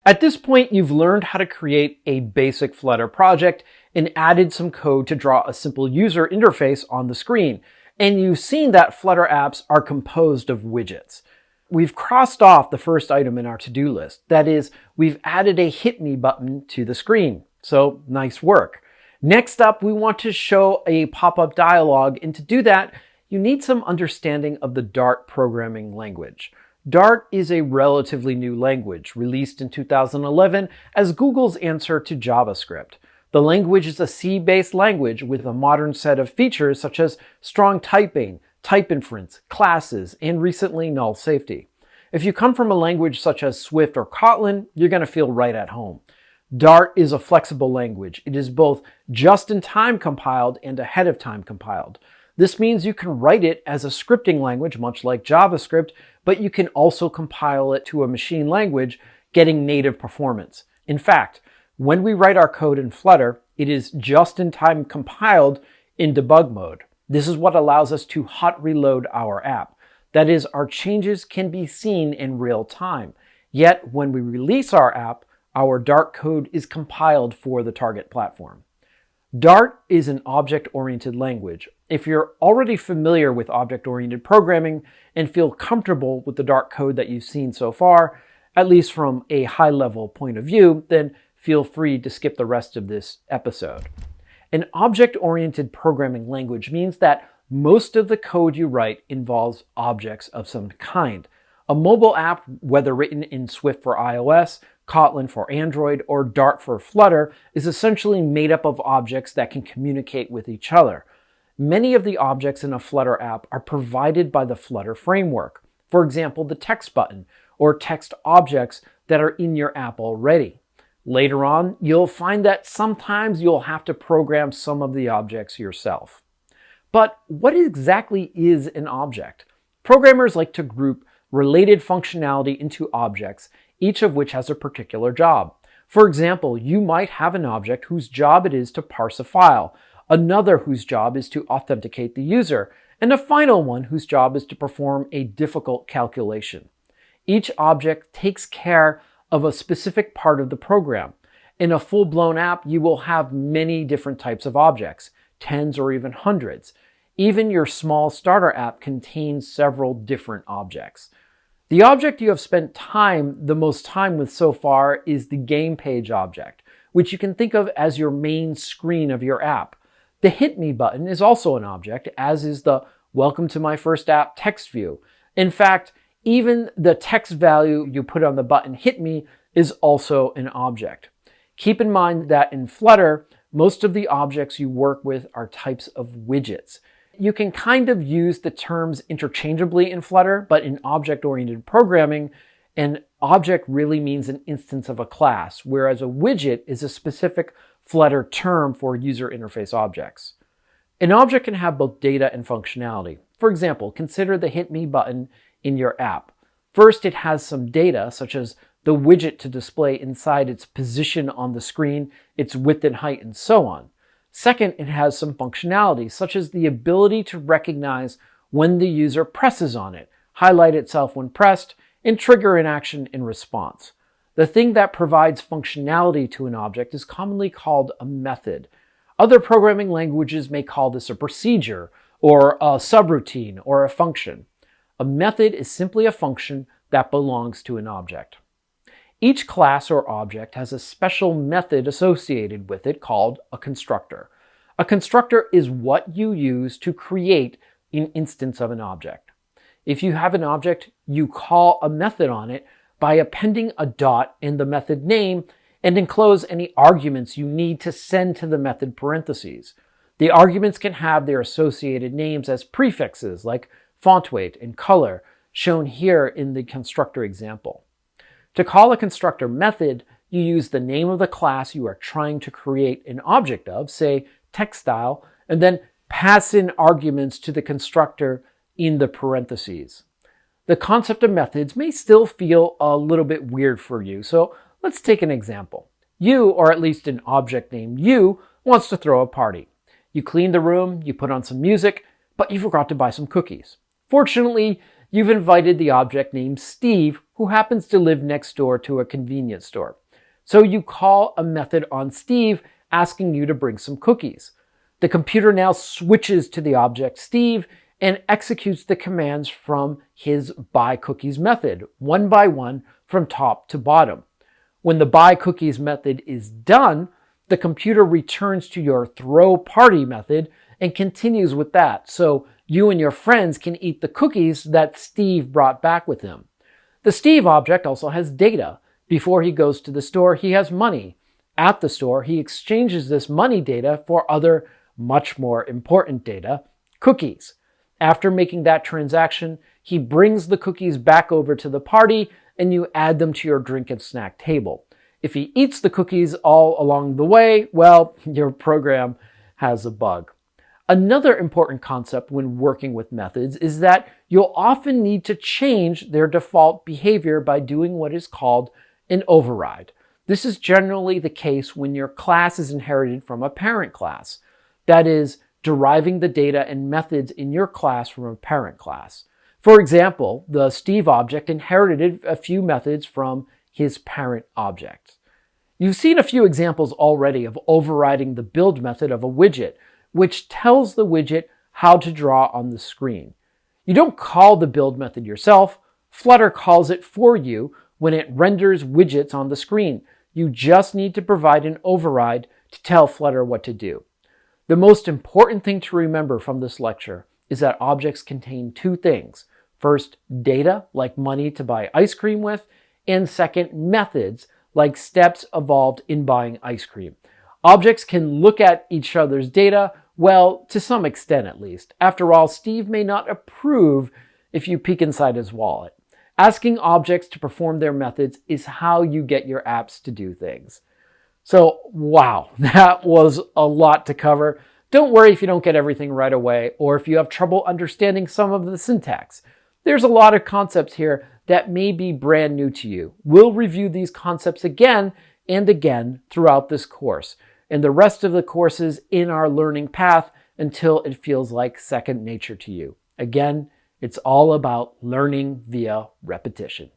At this point, you've learned how to create a basic Flutter project and added some code to draw a simple user interface on the screen. And you've seen that Flutter apps are composed of widgets. We've crossed off the first item in our to-do list. That is, we've added a Hit Me button to the screen. So nice work. Next up, we want to show a pop-up dialog, and to do that, you need some understanding of the Dart programming language. Dart is a relatively new language, released in 2011 as Google's answer to JavaScript. The language is a C-based language with a modern set of features such as strong typing, type inference, classes, and recently null safety. If you come from a language such as Swift or Kotlin, you're going to feel right at home. Dart is a flexible language. It is both just-in-time compiled and ahead-of-time compiled. This means you can write it as a scripting language, much like JavaScript, but you can also compile it to a machine language, getting native performance. In fact, when we write our code in Flutter, it is just-in-time compiled in debug mode. This is what allows us to hot reload our app. That is, our changes can be seen in real time. Yet, when we release our app, our Dart code is compiled for the target platform. Dart is an object-oriented language. If you're already familiar with object-oriented programming and feel comfortable with the Dart code that you've seen so far, at least from a high-level point of view, then feel free to skip the rest of this episode. An object-oriented programming language means that most of the code you write involves objects of some kind. A mobile app, whether written in Swift for iOS, Kotlin for Android, or Dart for Flutter, is essentially made up of objects that can communicate with each other. Many of the objects in a Flutter app are provided by the Flutter framework. For example, the text button, or text objects that are in your app already. Later on, you'll find that sometimes you'll have to program some of the objects yourself. But what exactly is an object? Programmers like to group related functionality into objects, each of which has a particular job. For example, you might have an object whose job it is to parse a file, another whose job is to authenticate the user, and a final one whose job is to perform a difficult calculation. Each object takes care of a specific part of the program. In a full-blown app, you will have many different types of objects, tens or even hundreds. Even your small starter app contains several different objects. The object you have spent the most time with so far is the game page object, which you can think of as your main screen of your app. The Hit Me button is also an object, as is the Welcome to My First App text view. In fact, even the text value you put on the button Hit Me is also an object. Keep in mind that in Flutter, most of the objects you work with are types of widgets. You can kind of use the terms interchangeably in Flutter, but in object-oriented programming, an object really means an instance of a class, whereas a widget is a specific Flutter term for user interface objects. An object can have both data and functionality. For example, consider the Hit Me button in your app. First, it has some data, such as the widget to display inside its position on the screen, its width and height, and so on. Second, it has some functionality, such as the ability to recognize when the user presses on it, highlight itself when pressed, and trigger an action in response. The thing that provides functionality to an object is commonly called a method. Other programming languages may call this a procedure, or a subroutine, or a function. A method is simply a function that belongs to an object. Each class or object has a special method associated with it called a constructor. A constructor is what you use to create an instance of an object. If you have an object, you call a method on it by appending a dot in the method name and enclose any arguments you need to send to the method parentheses. The arguments can have their associated names as prefixes like font weight and color, shown here in the constructor example. To call a constructor method, you use the name of the class you are trying to create an object of, say textile, and then pass in arguments to the constructor in the parentheses. The concept of methods may still feel a little bit weird for you, so let's take an example. You, or at least an object named you, wants to throw a party. You clean the room, you put on some music, but you forgot to buy some cookies. Fortunately, you've invited the object named Steve who happens to live next door to a convenience store. So you call a method on Steve asking you to bring some cookies. The computer now switches to the object Steve and executes the commands from his buy cookies method, one by one from top to bottom. When the buy cookies method is done, the computer returns to your throw party method and continues with that, so you and your friends can eat the cookies that Steve brought back with him. The Steve object also has data. Before he goes to the store, he has money. At the store, he exchanges this money data for other, much more important data, cookies. After making that transaction, he brings the cookies back over to the party and you add them to your drink and snack table. If he eats the cookies all along the way, well, your program has a bug. Another important concept when working with methods is that you'll often need to change their default behavior by doing what is called an override. This is generally the case when your class is inherited from a parent class. That is, deriving the data and methods in your class from a parent class. For example, the Steve object inherited a few methods from his parent object. You've seen a few examples already of overriding the build method of a widget, which tells the widget how to draw on the screen. You don't call the build method yourself. Flutter calls it for you when it renders widgets on the screen. You just need to provide an override to tell Flutter what to do. The most important thing to remember from this lecture is that objects contain two things. First, data, like money to buy ice cream with, and second, methods, like steps involved in buying ice cream. Objects can look at each other's data, well, to some extent at least. After all, Steve may not approve if you peek inside his wallet. Asking objects to perform their methods is how you get your apps to do things. So, wow, that was a lot to cover. Don't worry if you don't get everything right away or if you have trouble understanding some of the syntax. There's a lot of concepts here that may be brand new to you. We'll review these concepts again and again throughout this course and the rest of the courses in our learning path until it feels like second nature to you. Again, it's all about learning via repetition.